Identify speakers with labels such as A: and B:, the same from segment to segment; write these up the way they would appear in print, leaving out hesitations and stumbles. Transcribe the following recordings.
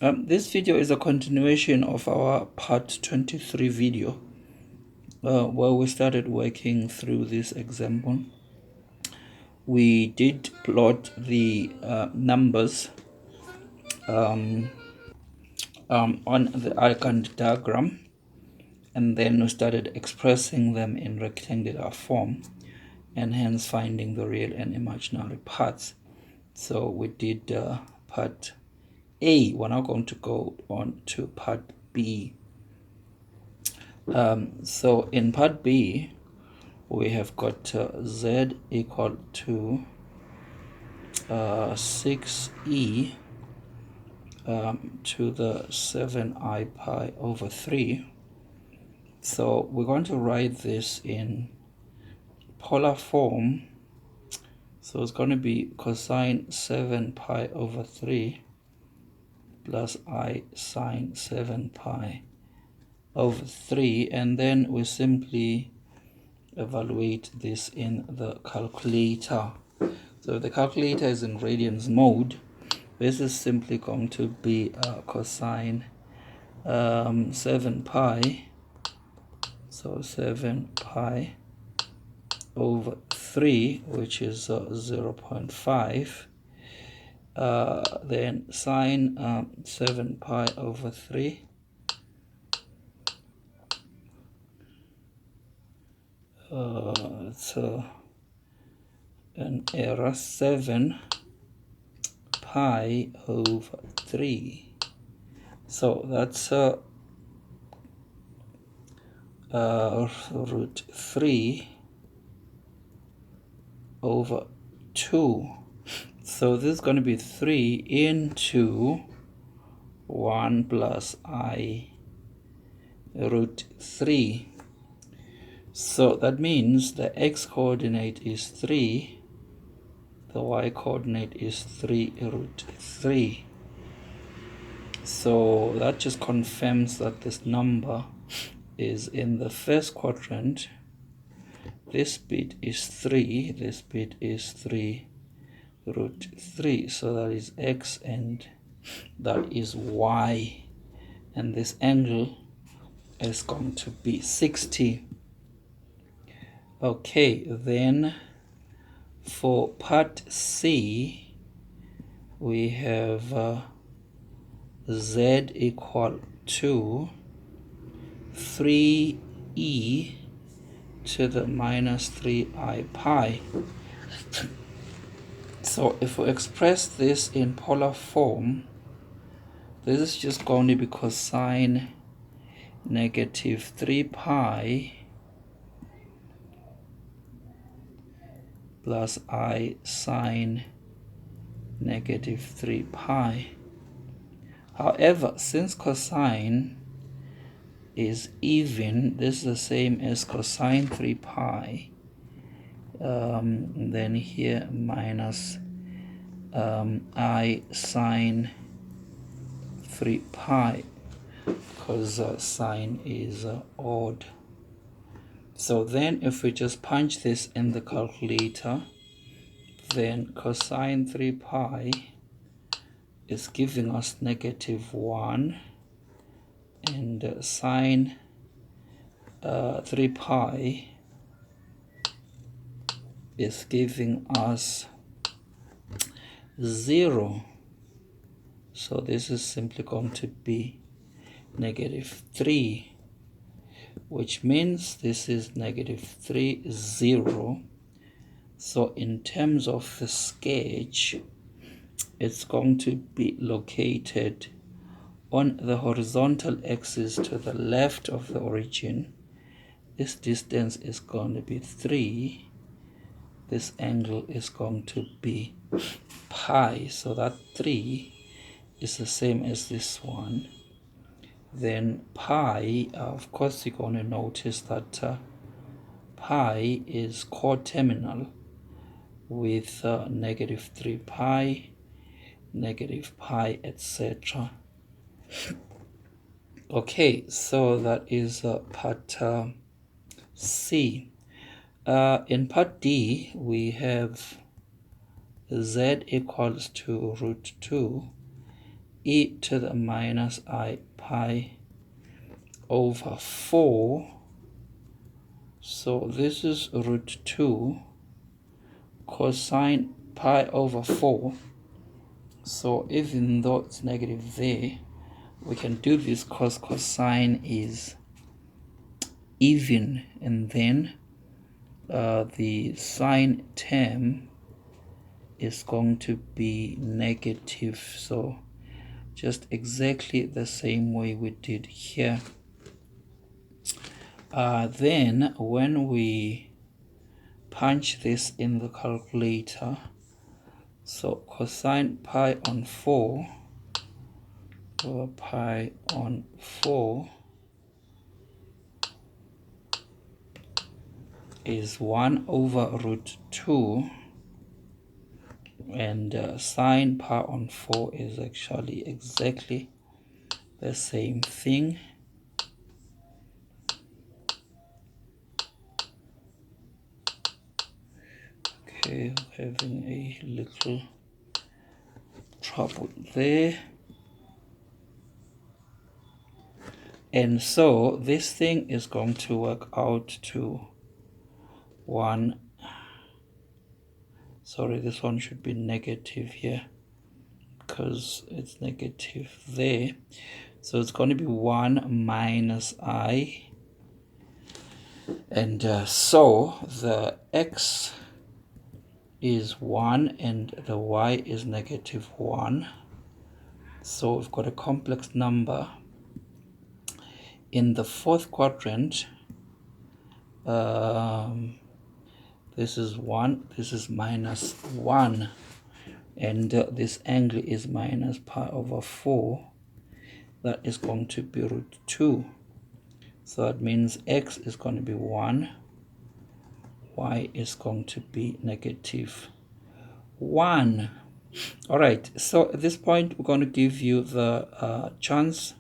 A: This video is a continuation of our part 23 video where we started working through this example. We did plot the numbers on the Argand diagram, and then we started expressing them in rectangular form and hence finding the real and imaginary parts. So we did part A. We're now going to go on to part B. So in part B, we have got z equal to 6e to the 7I pi over 3. So we're going to write this in polar form. So it's going to be cosine 7 pi over 3 plus I sine 7 pi over 3, and then we simply evaluate this in the calculator. So if the calculator is in radians mode, this is simply going to be cosine 7 pi, so 7 pi over 3, which is 0.5, then sine 7 pi over 3, it's an error, 7 pi over 3. So that's root 3 over 2. So this is going to be 3 into 1 plus I root 3. So that means the x coordinate is 3, the y coordinate is 3 root 3. So that just confirms that this number is in the first quadrant. This bit is 3, this bit is 3 root 3. So that is x and that is y. And this angle is going to be 60. Okay, then for part C, we have z equal to 3e to the minus 3I pi. So if we express this in polar form, this is just going to be cosine negative 3 pi plus I sine negative 3 pi. However, since cosine is even, this is the same as cosine 3 pi. Then here minus I sine 3 pi, because sine is odd. So then if we just punch this in the calculator, then cosine 3 pi is giving us negative 1, and sine 3 pi is giving us 0. So this is simply going to be negative 3, which means this is negative 3, 0. So in terms of the sketch, it's going to be located on the horizontal axis to the left of the origin. This distance is going to be 3. This angle is going to be pi. So that 3 is the same as this one. Then pi, of course, you're going to notice that pi is coterminal with negative 3 pi, negative pi, etc. Okay, so that is part C. In part D, we have z equals to root 2 e to the minus I pi over 4. So this is root 2 cosine pi over 4. So even though it's negative there, we can do this because cosine is even, and then the sine term is going to be negative. So just exactly the same way we did here. Then when we punch this in the calculator, so cosine pi on 4 over pi on 4 is 1 over root 2, and sine pi on 4 is actually exactly the same thing. Okay, having a little trouble there. And so this thing is going to work out to 1. Sorry, this one should be negative here because it's negative there. So it's going to be 1 minus I. And so the x is 1 and the y is negative 1. So we've got a complex number. In the fourth quadrant, this is 1, this is minus 1, and this angle is minus pi over 4. That is going to be root 2. So that means x is going to be 1, y is going to be negative 1. All right, so at this point, we're going to give you the chance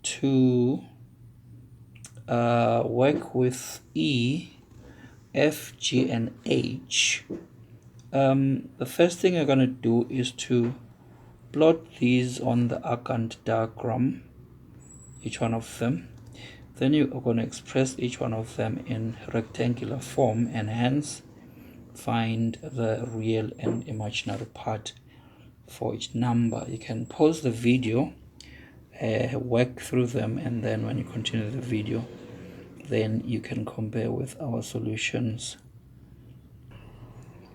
A: to work with E, F, G, and H. The first thing you're going to do is to plot these on the Argand diagram, each one of them. Then you are going to express each one of them in rectangular form, and hence find the real and imaginary part for each number. You can pause the video, work through them, and then when you continue the video, then you can compare with our solutions.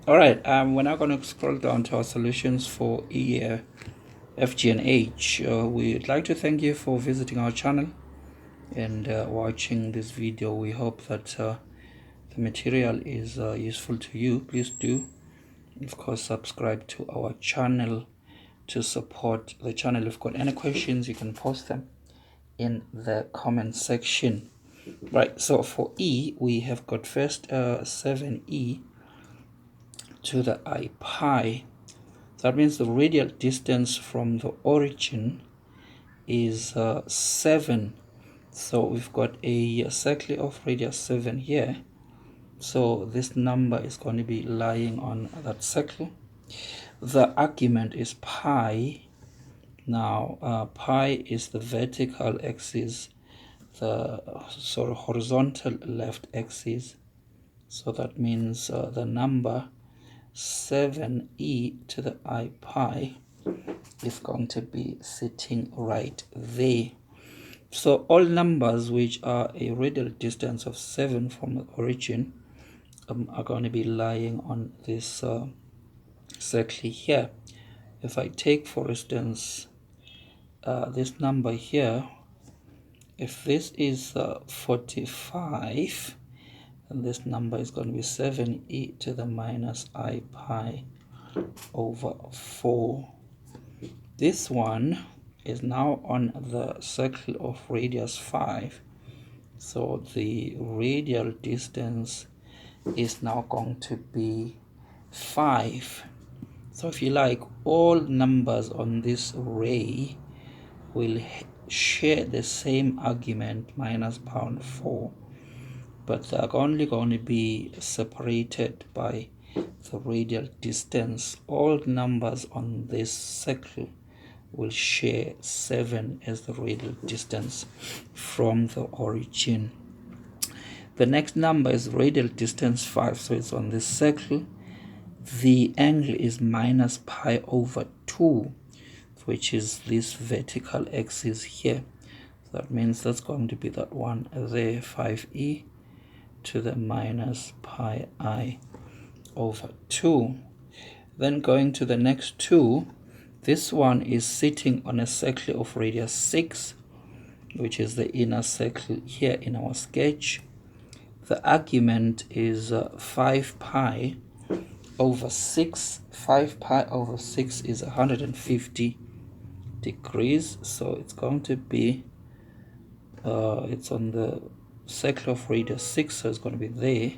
A: All right, we're now going to scroll down to our solutions for E, F, G, and H. We'd like to thank you for visiting our channel and watching this video. We hope that the material is useful to you. Please do, of course, subscribe to our channel to support the channel. If you've got any questions, you can post them in the comment section. Right, so for E, we have got first 7e to the I pi. That means the radial distance from the origin is 7. So we've got a circle of radius 7 here. So this number is going to be lying on that circle. The argument is pi. Now pi is the vertical axis, the horizontal left axis. So that means the number 7e to the I pi is going to be sitting right there. So all numbers which are a radial distance of 7 from the origin are going to be lying on this circle here. If I take, for instance, this number here, if this is 45, then this number is going to be 7e to the minus I pi over 4. This one is now on the circle of radius 5. So the radial distance is now going to be 5. So if you like, all numbers on this ray will share the same argument, minus pi on 4, but they're only going to be separated by the radial distance. All numbers on this circle will share 7 as the radial distance from the origin. The next number is radial distance 5, so it's on this circle. The angle is minus pi over 2, which is this vertical axis here. So that means that's going to be that one there, 5e to the minus pi I over 2. Then going to the next two, this one is sitting on a circle of radius 6, which is the inner circle here in our sketch. The argument is 5 pi over 6. 5 pi over 6 is 150 degrees, so it's going to be it's on the circle of radius 6, so it's going to be there.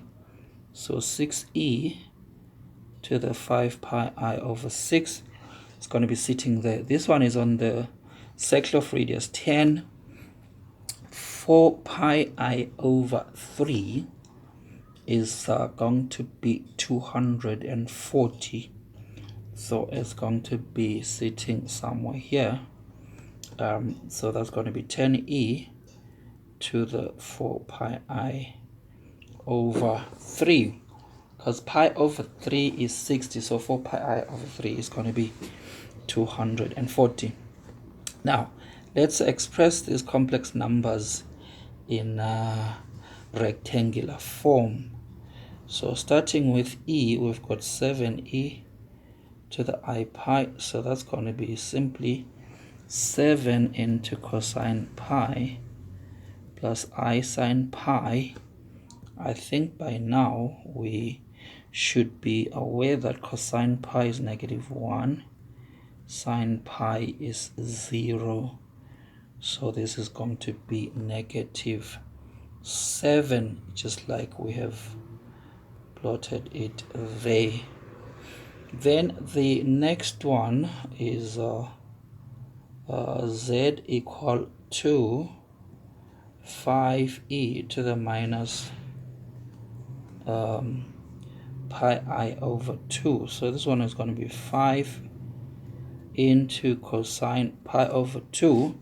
A: So 6e to the 5 pi I over 6, it's going to be sitting there. This one is on the circle of radius 10. 4 pi I over 3 is going to be 240. So it's going to be sitting somewhere here. So that's going to be 10e to the 4 pi I over 3. Because pi over 3 is 60, so 4 pi I over 3 is going to be 240. Now, let's express these complex numbers in rectangular form. So starting with e, we've got 7e to the I pi, so that's going to be simply 7 into cosine pi plus I sine pi. I think by now we should be aware that cosine pi is -1, sine pi is 0, so this is going to be -7, just like we have plotted it there. Then the next one is z equal to 5e to the minus pi I over 2. So this one is going to be 5 into cosine pi over 2.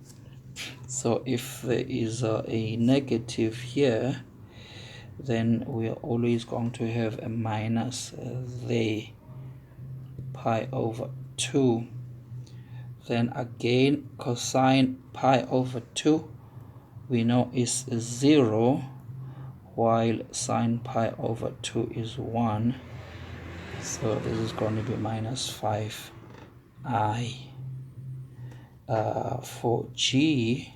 A: So if there is a negative here, then we are always going to have a minus there, pi over 2. Then again, cosine pi over 2 we know is 0, while sine pi over 2 is 1. So this is going to be minus 5i. For g,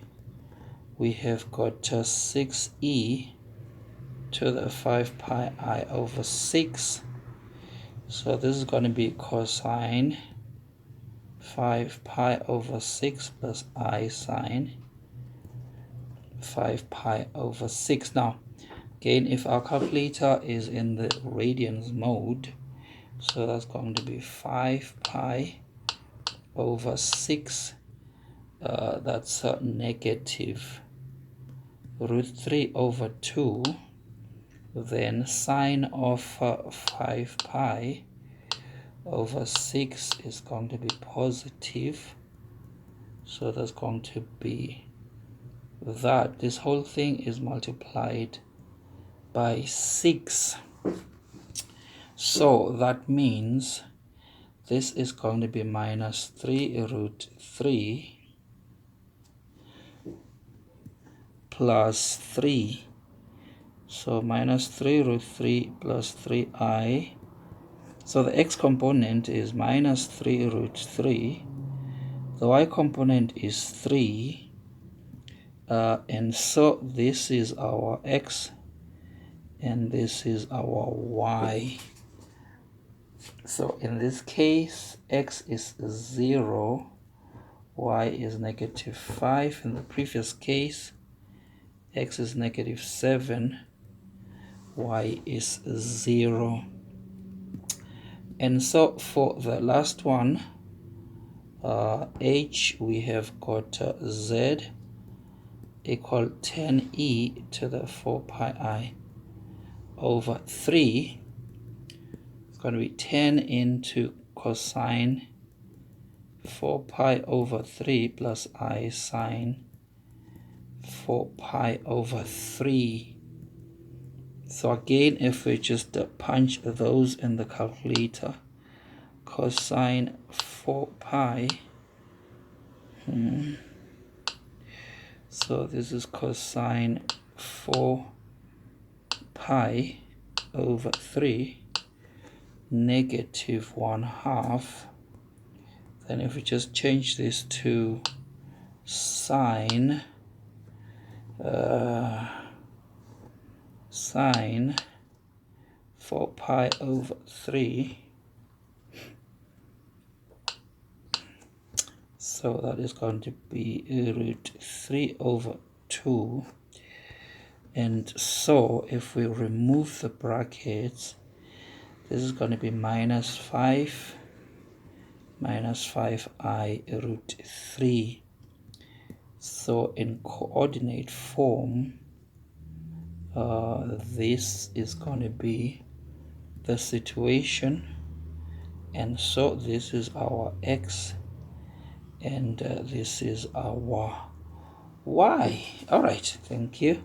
A: we have got 6e to the 5 pi I over 6. So this is going to be cosine 5 pi over 6 plus I sine 5 pi over 6. Now, again, if our calculator is in the radians mode, so that's going to be 5 pi over 6. That's negative √3 over 2. Then sine of 5 pi over 6 is going to be positive. So that's going to be that. This whole thing is multiplied by 6. So that means this is going to be minus 3 √3 plus 3. So minus 3 √3 plus 3i. So the x component is minus 3 √3. The y component is 3. And so this is our x and this is our y. So in this case, x is 0, y is -5. In the previous case, x is -7, y is 0. And so for the last one, h, we have got z equal 10e to the 4 pi I over 3. It's going to be 10 into cosine 4 pi over 3 plus I sine 4 pi over 3. So again, if we just punch those in the calculator, cosine 4 pi, so this is cosine 4 pi over 3, negative 1/2. Then if we just change this to sine, sine 4 pi over 3, so that is going to be root 3 over 2. And so if we remove the brackets, this is going to be minus 5 minus 5I root 3. So in coordinate form, this is going to be the situation, and so this is our x, and this is our y. All right, thank you.